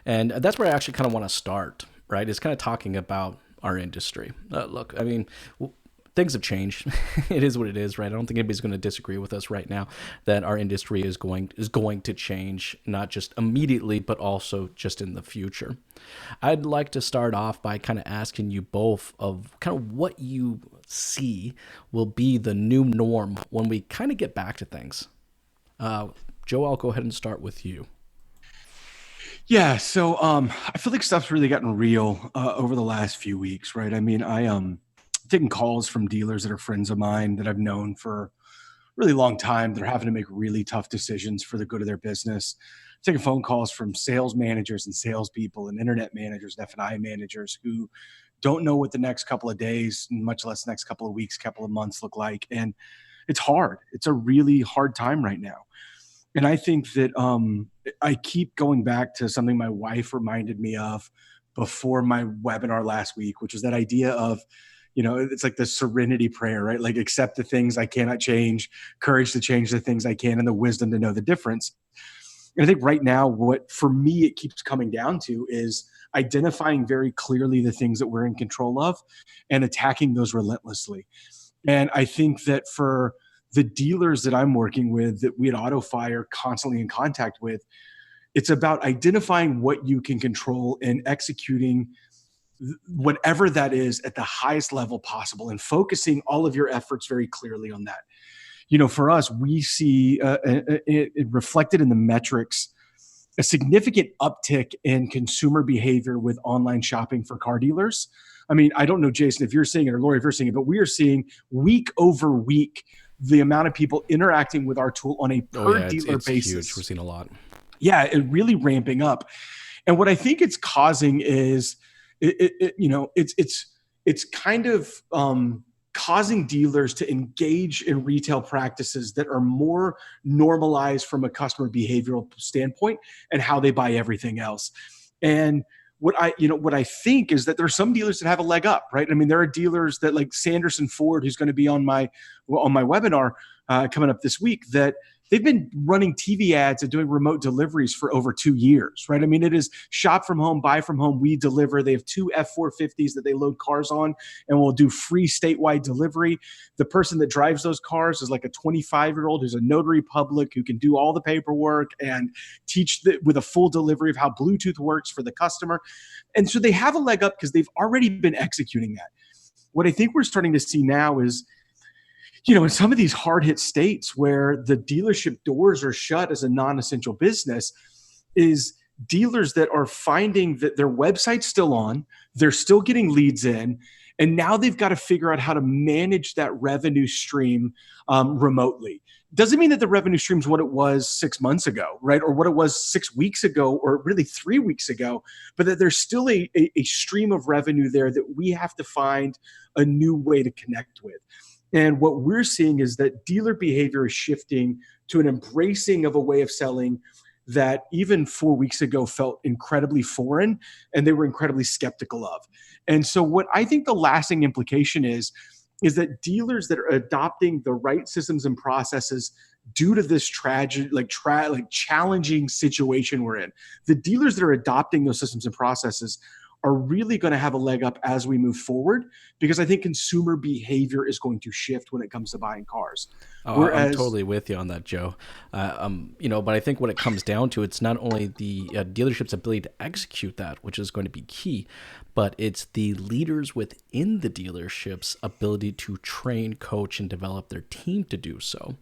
And that's where I actually kind of want to start, right? Is kind of talking about our industry. Look, I mean, things have changed. It is what it is, right? I don't think anybody's going to disagree with us right now that our industry is going to change, not just immediately, but also just in the future. I'd like to start off by kind of asking you both of kind of what you see will be the new norm when we kind of get back to things. Uh, Joe, I'll go ahead and start with you. Yeah, so I feel like stuff's really gotten real over the last few weeks, right? I mean, I taking calls from dealers that are friends of mine that I've known for a really long time. They're having to make really tough decisions for the good of their business. Taking phone calls from sales managers and salespeople and internet managers and F&I managers who don't know what the next couple of days, much less the next couple of weeks, couple of months look like. And it's hard. It's a really hard time right now. And I think that I keep going back to something my wife reminded me of before my webinar last week, which was that idea of, it's like the serenity prayer, right? Like accept the things I cannot change, courage to change the things I can, and the wisdom to know the difference. And I think right now, what for me it keeps coming down to is identifying very clearly the things that we're in control of and attacking those relentlessly. And I think that for the dealers that I'm working with that we at AutoFi are constantly in contact with, it's about identifying what you can control and executing whatever that is at the highest level possible and focusing all of your efforts very clearly on that. For us, we see it reflected in the metrics a significant uptick in consumer behavior with online shopping for car dealers. I mean, I don't know, Jason, if you're seeing it or Laurie, if you're seeing it, but we are seeing week over week the amount of people interacting with our tool on a Oh per yeah, it's dealer it's huge. We're basis. seeing a lot. Yeah, it really ramping up. And what I think it's causing is, it's kind of causing dealers to engage in retail practices that are more normalized from a customer behavioral standpoint and how they buy everything else. And what I think is that there's some dealers that have a leg up, right? I mean, there are dealers that like Sanderson Ford, who's going to be on my webinar coming up this week, that they've been running TV ads and doing remote deliveries for over 2 years, right? I mean, it is shop from home, buy from home, we deliver. They have two F-450s that they load cars on and will do free statewide delivery. The person that drives those cars is like a 25-year-old who's a notary public who can do all the paperwork and with a full delivery of how Bluetooth works for the customer. And so they have a leg up because they've already been executing that. What I think we're starting to see now is, in some of these hard hit states where the dealership doors are shut as a non-essential business, is dealers that are finding that their website's still on, they're still getting leads in, and now they've got to figure out how to manage that revenue stream remotely. Doesn't mean that the revenue stream is what it was 6 months ago, right? Or what it was 6 weeks ago, or really 3 weeks ago, but that there's still a stream of revenue there that we have to find a new way to connect with. And what we're seeing is that dealer behavior is shifting to an embracing of a way of selling that even 4 weeks ago felt incredibly foreign and they were incredibly skeptical of. And so what I think the lasting implication is that dealers that are adopting the right systems and processes due to this tragic, challenging situation we're in, the dealers that are adopting those systems and processes are really going to have a leg up as we move forward, because I think consumer behavior is going to shift when it comes to buying cars. Oh, I'm Whereas, totally with you on that, Joe. But I think what it comes down to, it's not only the dealership's ability to execute that, which is going to be key, but it's the leaders within the dealership's ability to train, coach, and develop their team to do so.